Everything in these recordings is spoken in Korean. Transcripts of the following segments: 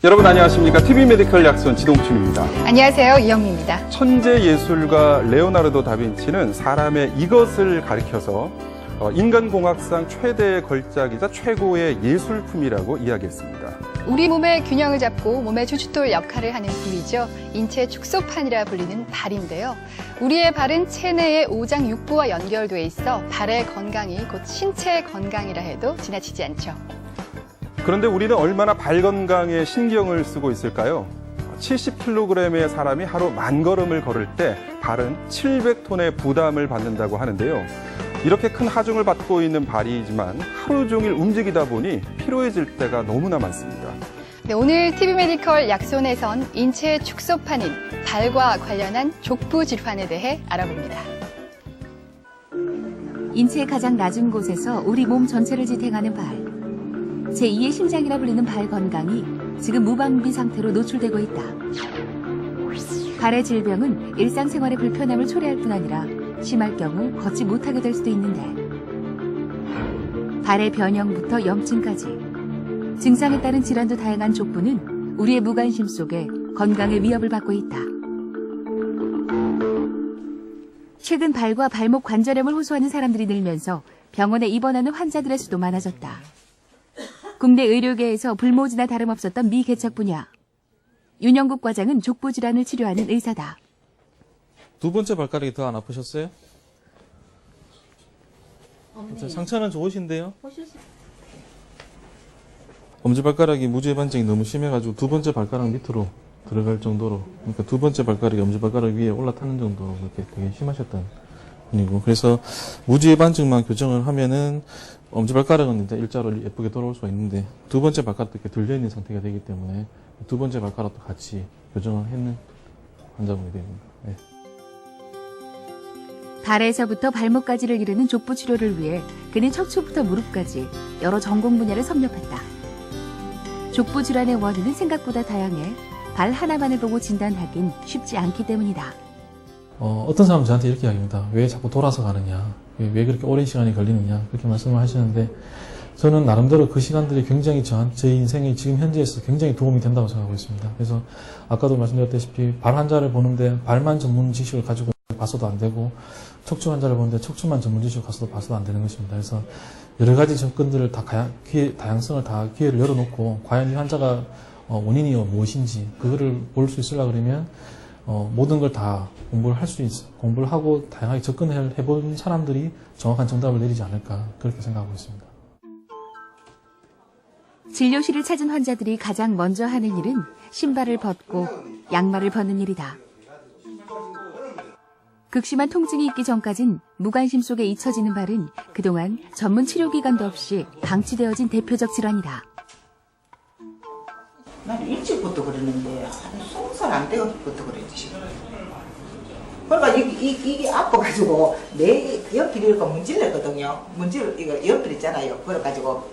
여러분 안녕하십니까? TV 메디컬 약손 지동춘입니다. 안녕하세요. 이영미입니다. 천재 예술가 레오나르도 다빈치는 사람의 이것을 가리켜서 인간공학상 최대의 걸작이자 최고의 예술품이라고 이야기했습니다. 우리 몸의 균형을 잡고 몸의 주춧돌 역할을 하는 부위죠. 인체 축소판이라 불리는 발인데요. 우리의 발은 체내의 오장육부와 연결되어 있어 발의 건강이 곧 신체의 건강이라 해도 지나치지 않죠. 그런데 우리는 얼마나 발 건강에 신경을 쓰고 있을까요? 70kg의 사람이 하루 10,000걸음을 걸을 때 발은 700톤의 부담을 받는다고 하는데요. 이렇게 큰 하중을 받고 있는 발이지만 하루 종일 움직이다 보니 피로해질 때가 너무나 많습니다. 네, 오늘 TV 메디컬 약손에선 인체의 축소판인 발과 관련한 족부 질환에 대해 알아봅니다. 인체의 가장 낮은 곳에서 우리 몸 전체를 지탱하는 발. 제2의 심장이라 불리는 발 건강이 지금 무방비 상태로 노출되고 있다. 발의 질병은 일상생활의 불편함을 초래할 뿐 아니라 심할 경우 걷지 못하게 될 수도 있는데 발의 변형부터 염증까지 증상에 따른 질환도 다양한 족부는 우리의 무관심 속에 건강의 위협을 받고 있다. 최근 발과 발목 관절염을 호소하는 사람들이 늘면서 병원에 입원하는 환자들의 수도 많아졌다. 국내 의료계에서 불모지나 다름없었던 미개척 분야. 윤영국 과장은 족부 질환을 치료하는 의사다. 두 번째 발가락이 더 안 아프셨어요? 상처는 좋으신데요? 엄지발가락이 무지의 너무 심해가지고 두 번째 발가락 밑으로 들어갈 정도로, 그러니까 두 번째 발가락이 엄지발가락 위에 올라타는 정도로 그렇게 되게 심하셨던 분이고, 그래서 무지의 반증만 교정을 하면은 엄지발가락은 이제 일자로 예쁘게 돌아올 수가 있는데 두 번째 발가락도 이렇게 들려있는 상태가 되기 때문에 두 번째 발가락도 같이 교정을 했는 환자분이 됩니다. 네. 발에서부터 발목까지를 이루는 족부 치료를 위해 그는 척추부터 무릎까지 여러 전공 분야를 섭렵했다. 족부 질환의 원인은 생각보다 다양해 발 하나만을 보고 진단하긴 쉽지 않기 때문이다. 어떤 사람은 저한테 이렇게 이야기합니다. 왜 자꾸 돌아서 가느냐, 왜 그렇게 오랜 시간이 걸리느냐, 그렇게 말씀을 하시는데 저는 나름대로 그 시간들이 굉장히 제 인생이 지금 현재에서 굉장히 도움이 된다고 생각하고 있습니다. 그래서 아까도 말씀드렸다시피 발 환자를 보는데 발만 전문 지식을 가지고 봐서도 안 되고, 척추 환자를 보는데 척추만 전문 지식을 가서도 봐서도 안 되는 것입니다. 그래서 여러 가지 접근들을 다 다양성을 다 기회를 열어놓고 과연 이 환자가 원인이 무엇인지 그거를 볼 수 있으려 그러면 모든 걸 다 공부를 하고 다양하게 접근해본 사람들이 정확한 정답을 내리지 않을까, 그렇게 생각하고 있습니다. 진료실을 찾은 환자들이 가장 먼저 하는 일은 신발을 벗고 양말을 벗는 일이다. 극심한 통증이 있기 전까진 무관심 속에 잊혀지는 발은 그동안 전문 치료기관도 없이 방치되어진 대표적 질환이다. 난 일찍부터 그랬는데 한 20살 안 되고부터 그랬지. 그러니까 이게 아파가지고 내 옆을 이렇게 문질렀거든요. 이거 옆을 있잖아요. 그래가지고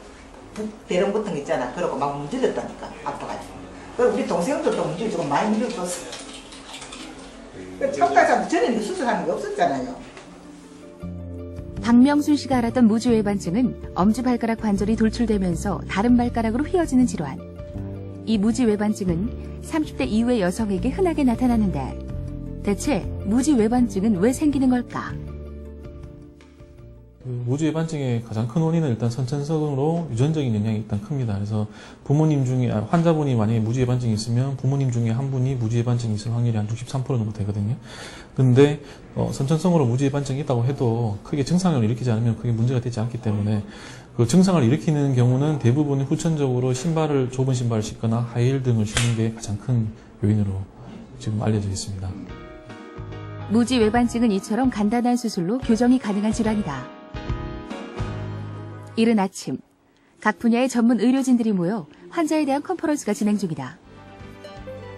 대롱 붙은 거 있잖아. 그러고 막 문질렀다니까, 아파가지고. 그리고 우리 동생들도 문질러주고 많이 문질러줬어. 참다가 전에는 수술하는 게 없었잖아요. 박명순 씨가 앓았던 무지외반증은 엄지발가락 관절이 돌출되면서 다른 발가락으로 휘어지는 질환. 이 무지외반증은 30대 이후의 여성에게 흔하게 나타나는데 대체 무지외반증은 왜 생기는 걸까? 무지외반증의 가장 큰 원인은 일단 선천성으로 유전적인 영향이 일단 큽니다. 그래서 부모님 중에, 환자분이 만약에 무지외반증이 있으면 부모님 중에 한 분이 무지외반증이 있을 확률이 한 63% 정도 되거든요. 근데 선천성으로 무지외반증이 있다고 해도 크게 증상을 일으키지 않으면 그게 문제가 되지 않기 때문에 그 증상을 일으키는 경우는 대부분 후천적으로 좁은 신발을 신거나 하이힐 등을 신는 게 가장 큰 요인으로 지금 알려져 있습니다. 무지외반증은 이처럼 간단한 수술로 교정이 가능한 질환이다. 이른 아침, 각 분야의 전문 의료진들이 모여 환자에 대한 컨퍼런스가 진행 중이다.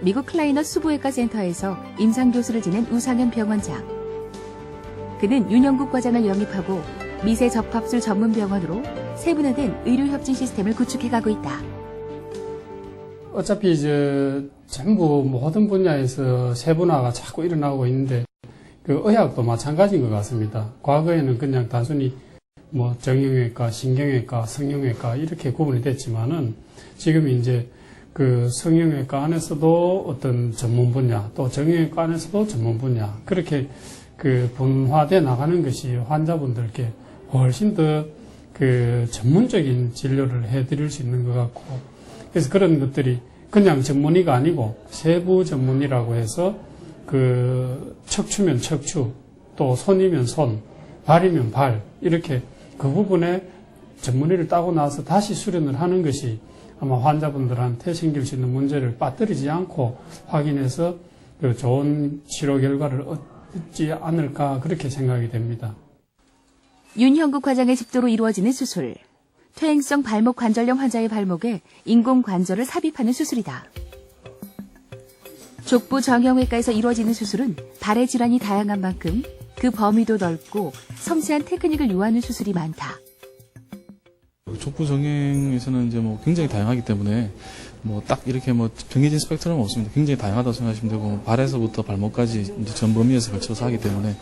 미국 클라이너 수부외과 센터에서 임상교수를 지낸 우상현 병원장. 그는 윤영국 과장을 영입하고 미세 접합술 전문 병원으로 세분화된 의료협진 시스템을 구축해가고 있다. 어차피 전부 모든 분야에서 세분화가 자꾸 일어나고 있는데 그 의학도 마찬가지인 것 같습니다. 과거에는 그냥 단순히 정형외과, 신경외과, 성형외과 이렇게 구분이 됐지만은 지금 이제 그 성형외과 안에서도 어떤 전문 분야, 또 정형외과 안에서도 전문 분야, 그렇게 그 분화돼 나가는 것이 환자분들께 훨씬 더 그 전문적인 진료를 해드릴 수 있는 것 같고, 그래서 그런 것들이 그냥 전문의가 아니고 세부 전문의라고 해서 그 척추면 척추, 또 손이면 손, 발이면 발, 이렇게 그 부분에 전문의를 따고 나서 다시 수련을 하는 것이 아마 환자분들한테 생길 수 있는 문제를 빠뜨리지 않고 확인해서 그 좋은 치료 결과를 얻지 않을까 그렇게 생각이 됩니다. 윤형국 과장의 집도로 이루어지는 수술. 퇴행성 발목 관절염 환자의 발목에 인공 관절을 삽입하는 수술이다. 족부 정형외과에서 이루어지는 수술은 발의 질환이 다양한 만큼 그 범위도 넓고 섬세한 테크닉을 요하는 수술이 많다. 족부 정형에서는 이제 뭐 굉장히 다양하기 때문에 뭐 딱 이렇게 뭐 정해진 스펙트럼은 없습니다. 굉장히 다양하다고 생각하시면 되고, 발에서부터 발목까지 이제 전 범위에서 걸쳐서 하기 때문에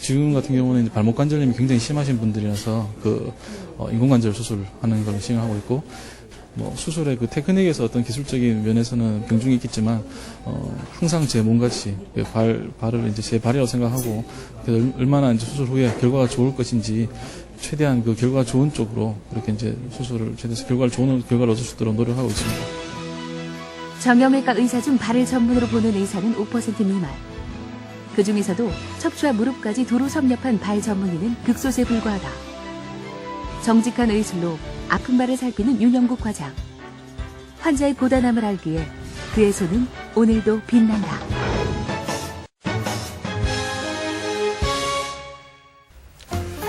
지금 같은 경우는 이제 발목 관절염이 굉장히 심하신 분들이라서 인공관절 수술하는 걸 시행하고 있고, 뭐 수술의 그 테크닉에서 어떤 기술적인 면에서는 병중이 있겠지만 항상 제 몸같이 발을 이제 제 발이라고 생각하고 얼마나 이제 수술 후에 결과가 좋을 것인지 최대한 그 결과가 좋은 쪽으로 그렇게 이제 수술을 최대한 좋은 결과를 얻을 수 있도록 노력하고 있습니다. 정형외과 의사 중 발을 전문으로 보는 의사는 5% 미만. 그 중에서도 척추와 무릎까지 두루 섭렵한 발 전문의는 극소수에 불과하다. 정직한 의술로 아픈 발을 살피는 윤형국 과장. 환자의 고단함을 알기에 그의 손은 오늘도 빛난다.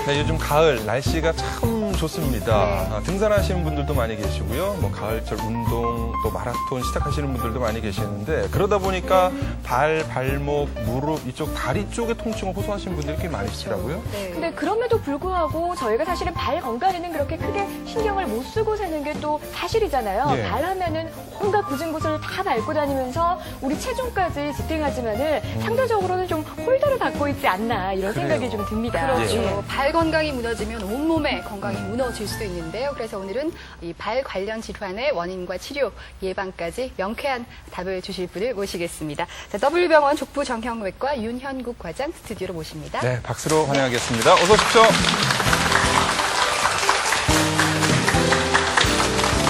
네, 요즘 가을 날씨가 참 좋습니다. 등산하시는 분들도 많이 계시고요. 뭐 가을철 운동 또 마라톤 시작하시는 분들도 많이 계시는데, 그러다 보니까 발목, 무릎 이쪽 다리 쪽에 통증을 호소하시는 분들이 꽤 많으시더라고요. 네. 근데 그럼에도 불구하고 저희가 사실은 발 건강에는 그렇게 크게 신경을 못 쓰고 사는 게 또 사실이잖아요. 예. 발 하면은 온갖 굳은 곳을 다 밟고 다니면서 우리 체중까지 지탱하지만은 상대적으로는 좀 홀더를 받고 있지 않나 이런 그래요. 생각이 좀 듭니다. 그렇죠. 예. 발 건강이 무너지면 온몸의 건강이 무너질 수도 있는데요. 그래서 오늘은 이 발 관련 질환의 원인과 치료, 예방까지 명쾌한 답을 주실 분을 모시겠습니다. 자, W병원 족부 정형외과 윤현국 과장 스튜디오로 모십니다. 네, 박수로 환영하겠습니다. 어서 오십시오.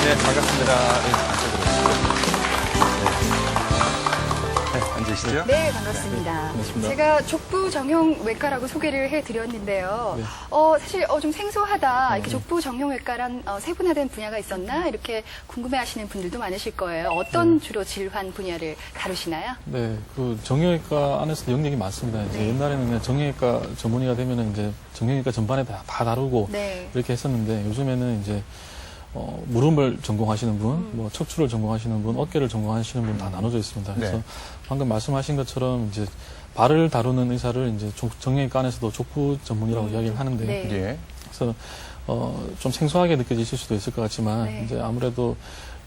네, 반갑습니다. 네, 안쪽으로 오시죠. 네, 앉으시죠. 네, 반갑습니다. 반갑습니다. 제가 족부 정형외과라고 소개를 해드렸는데요. 네. 사실 좀 생소하다. 이렇게 족부 정형외과란 세분화된 분야가 있었나? 이렇게 궁금해하시는 분들도 많으실 거예요. 어떤 주로 질환 분야를 다루시나요? 네, 그 정형외과 안에서 영역이 많습니다. 이제 옛날에는 그냥 정형외과 전문의가 되면은 이제 정형외과 전반에 다 다루고 네. 이렇게 했었는데, 요즘에는 이제 무릎을 전공하시는 분, 뭐 척추를 전공하시는 분, 어깨를 전공하시는 분 다 나눠져 있습니다. 그래서 네. 방금 말씀하신 것처럼 이제 발을 다루는 의사를 이제 정형외과 안에서도 족부 전문이라고 이야기를 하는데, 네. 예. 그래서 좀 생소하게 느껴지실 수도 있을 것 같지만 네. 이제 아무래도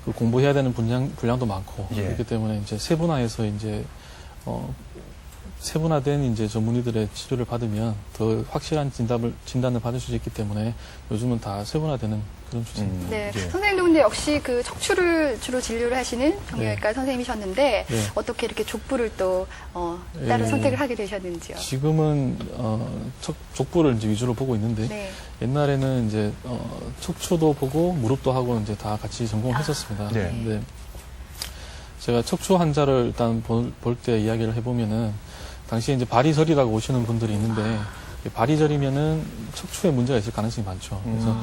그 공부해야 되는 분량도 많고 예. 그렇기 때문에 이제 세분화해서 이제 세분화된 이제 전문의들의 치료를 받으면 더 확실한 진단을 받을 수 있기 때문에 요즘은 다 세분화되는 그런 추세입니다. 네. 예. 선생님도 근데 역시 그 척추를 주로 진료를 하시는 정형외과 선생님이셨는데 네. 어떻게 이렇게 족부를 또 따로 예. 선택을 하게 되셨는지요? 지금은 족부를 이제 위주로 보고 있는데 네. 옛날에는 이제 척추도 보고 무릎도 하고 이제 다 같이 전공을 했었습니다. 네. 근데 제가 척추 환자를 일단 볼 때 이야기를 해보면은 당시에 이제 발이 저리라고 오시는 분들이 있는데, 발이 저리면은 척추에 문제가 있을 가능성이 많죠. 그래서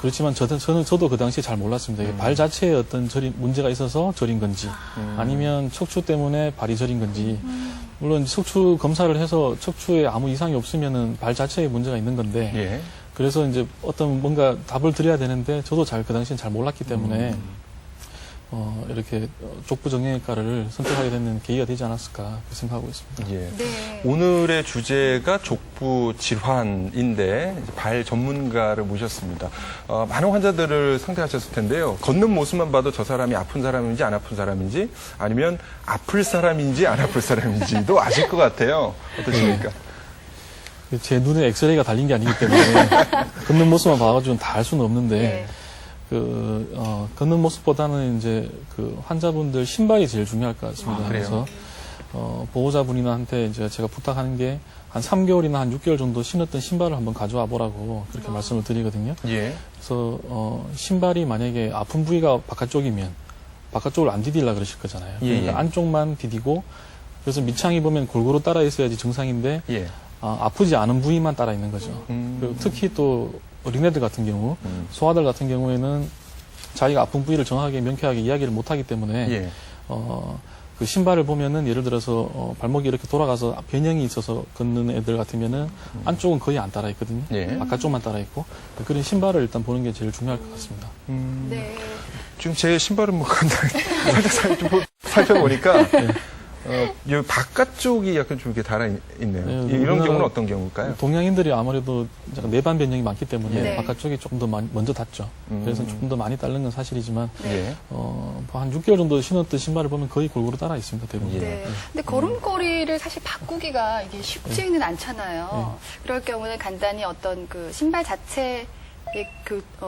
그렇지만 저도 그 당시에 잘 몰랐습니다. 이게 발 자체에 어떤 문제가 있어서 저린 건지, 아니면 척추 때문에 발이 저린 건지. 물론 척추 검사를 해서 척추에 아무 이상이 없으면은 발 자체에 문제가 있는 건데, 예. 그래서 이제 어떤 뭔가 답을 드려야 되는데 저도 그 당시엔 잘 몰랐기 때문에 이렇게 족부 정형외과를 선택하게 되는 계기가 되지 않았을까 그렇게 생각하고 있습니다. 예. 네. 오늘의 주제가 족부 질환인데 발 전문가를 모셨습니다. 많은 환자들을 상대하셨을 텐데요. 걷는 모습만 봐도 저 사람이 아픈 사람인지 안 아픈 사람인지, 아니면 아플 사람인지 안 아플 사람인지도 아실 것 같아요. 어떠십니까? 제 눈에 엑스레이가 달린 게 아니기 때문에 걷는 모습만 봐가지고는 다 알 수는 없는데, 네. 걷는 모습보다는 이제 그 환자분들 신발이 제일 중요할 것 같습니다. 그래요? 그래서 보호자분이나 한테 이제 제가 부탁하는 게 한 3개월이나 한 6개월 정도 신었던 신발을 한번 가져와 보라고 그렇게 말씀을 드리거든요. 예. 그래서 신발이 만약에 아픈 부위가 바깥쪽이면 바깥쪽을 안 디딜라 그러실 거잖아요. 예, 그러니까 예. 안쪽만 디디고 그래서 밑창이 보면 골고루 따라 있어야지 정상인데 예. 아프지 않은 부위만 따라 있는 거죠. 그리고 특히 또 어린애들 같은 경우 소아들 같은 경우에는 자기가 아픈 부위를 정확하게 명쾌하게 이야기를 못하기 때문에 예. 그 신발을 보면은 예를 들어서 발목이 이렇게 돌아가서 변형이 있어서 걷는 애들 같으면은 안쪽은 거의 안 따라 있거든요. 예. 바깥쪽만 따라 있고 그런 신발을 일단 보는 게 제일 중요할 것 같습니다. 네. 지금 제 신발은 뭐 살짝 살펴보니까 이 바깥쪽이 약간 좀 이렇게 달아 있네요. 네, 이런 우리나라- 경우는 어떤 경우일까요? 동양인들이 아무래도 약간 내반 변형이 많기 때문에 네. 바깥쪽이 조금 더 먼저 닿죠. 그래서 조금 더 많이 따른 건 사실이지만 예. 한 6개월 정도 신었던 신발을 보면 거의 골고루 따라 있습니다. 대부분. 예. 네. 근데 걸음걸이를 사실 바꾸기가 이게 쉽지는 않잖아요. 그럴 경우는 간단히 어떤 그 신발 자체의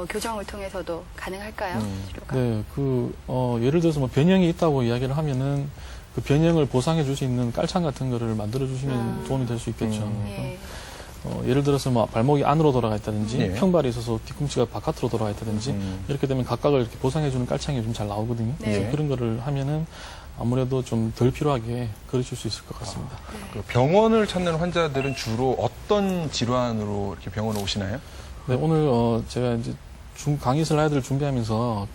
교정을 통해서도 가능할까요? 치료가? 네, 예를 들어서 뭐 변형이 있다고 이야기를 하면은 그 변형을 보상해 줄 수 있는 깔창 같은 거를 만들어 주시면 도움이 될 수 있겠죠. 예. 예를 들어서 뭐 발목이 안으로 돌아가 있다든지 예. 평발이 있어서 뒤꿈치가 바깥으로 돌아가 있다든지 이렇게 되면 각각을 이렇게 보상해 주는 깔창이 좀 잘 나오거든요. 네. 그래서 그런 거를 하면은 아무래도 좀 덜 필요하게 그러실 수 있을 것 같습니다. 그 병원을 찾는 환자들은 주로 어떤 질환으로 이렇게 병원에 오시나요? 네, 오늘 제가 이제 강의 슬라이드를 준비하면서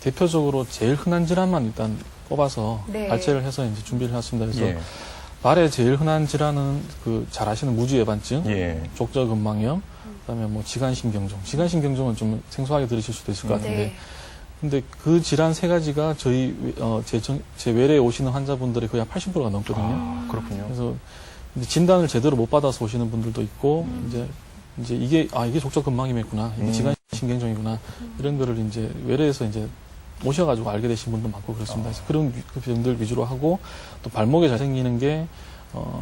대표적으로 제일 흔한 질환만 일단 뽑아서 네. 발제를 해서 이제 준비를 했습니다. 그래서 예. 발의 제일 흔한 질환은 잘 아시는 무지외반증, 예. 족저근막염, 그다음에 뭐 지간신경종. 지간신경종은 좀 생소하게 들으실 수도 있을 것 같은데, 네. 근데 그 질환 세 가지가 저희 제 외래에 오시는 환자분들의 거의 한 80%가 넘거든요. 그렇군요. 그래서 이제 진단을 제대로 못 받아서 오시는 분들도 있고, 이제 이게 족저근막염이구나, 이게 지간신경종이구나 이런 거를 이제 외래에서 이제 오셔가지고 알게 되신 분도 많고 그렇습니다. 그래서 그런 분들 위주로 하고 또 발목에 잘 생기는 게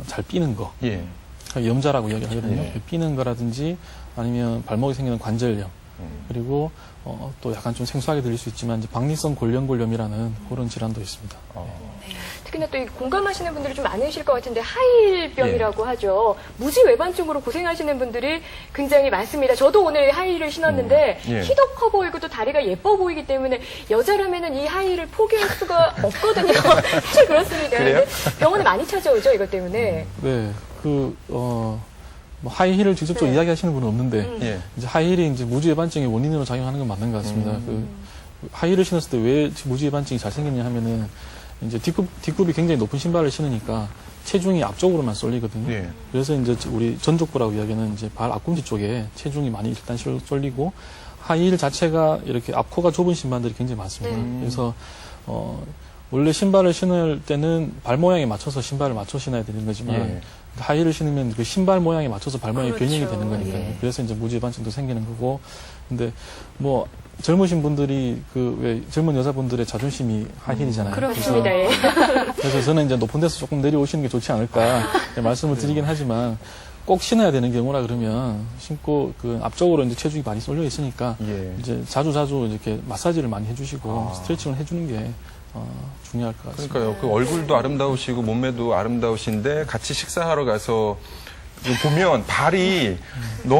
잘 삐는 거, 예. 그러니까 염자라고 이야기하거든요. 예. 삐는 거라든지 아니면 발목에 생기는 관절염 그리고 또 약간 좀 생소하게 들릴 수 있지만 이제 박리성 골련골염이라는 그런 질환도 있습니다. 특히나 또 공감하시는 분들이 좀 많으실 것 같은데 하이힐병이라고 하죠. 무지외반증으로 고생하시는 분들이 굉장히 많습니다. 저도 오늘 하이힐을 신었는데 예. 키도 커 보이고 또 다리가 예뻐 보이기 때문에 여자라면은 이 하이힐을 포기할 수가 없거든요. 사실 그렇습니다. 그래요? 근데 병원에 많이 찾아오죠, 이것 때문에. 네, 뭐 하이힐을 직접적으로 네. 이야기하시는 분은 없는데 예. 이제 하이힐이 이제 무지외반증의 원인으로 작용하는 건 맞는 것 같습니다. 하이힐을 신었을 때 왜 무지외반증이 잘 생겼냐 하면은 이제 뒷굽이 굉장히 높은 신발을 신으니까 체중이 앞쪽으로만 쏠리거든요. 예. 그래서 이제 우리 전족부라고 이야기하는 이제 발 앞꿈치 쪽에 체중이 많이 일단 쏠리고 하이힐 자체가 이렇게 앞코가 좁은 신발들이 굉장히 많습니다. 그래서 원래 신발을 신을 때는 발 모양에 맞춰서 신발을 맞춰 신어야 되는 거지만 예. 하이힐을 신으면 그 신발 모양에 맞춰서 발 모양이 그렇죠. 변형이 되는 거니까요. 예. 그래서 이제 무지반증도 생기는 거고. 근데 뭐 젊으신 분들이 왜 젊은 여자분들의 자존심이 하이힐이잖아요. 그렇습니다. 예. 그래서 저는 이제 높은 데서 조금 내려오시는 게 좋지 않을까 말씀을 드리긴 하지만 꼭 신어야 되는 경우라 그러면 신고 앞쪽으로 이제 체중이 많이 쏠려 있으니까 예. 이제 자주 이렇게 마사지를 많이 해주시고 스트레칭을 해주는 게 중요할 것 같습니다. 그러니까요. 그 얼굴도 아름다우시고 몸매도 아름다우신데 같이 식사하러 가서 보면 발이 너무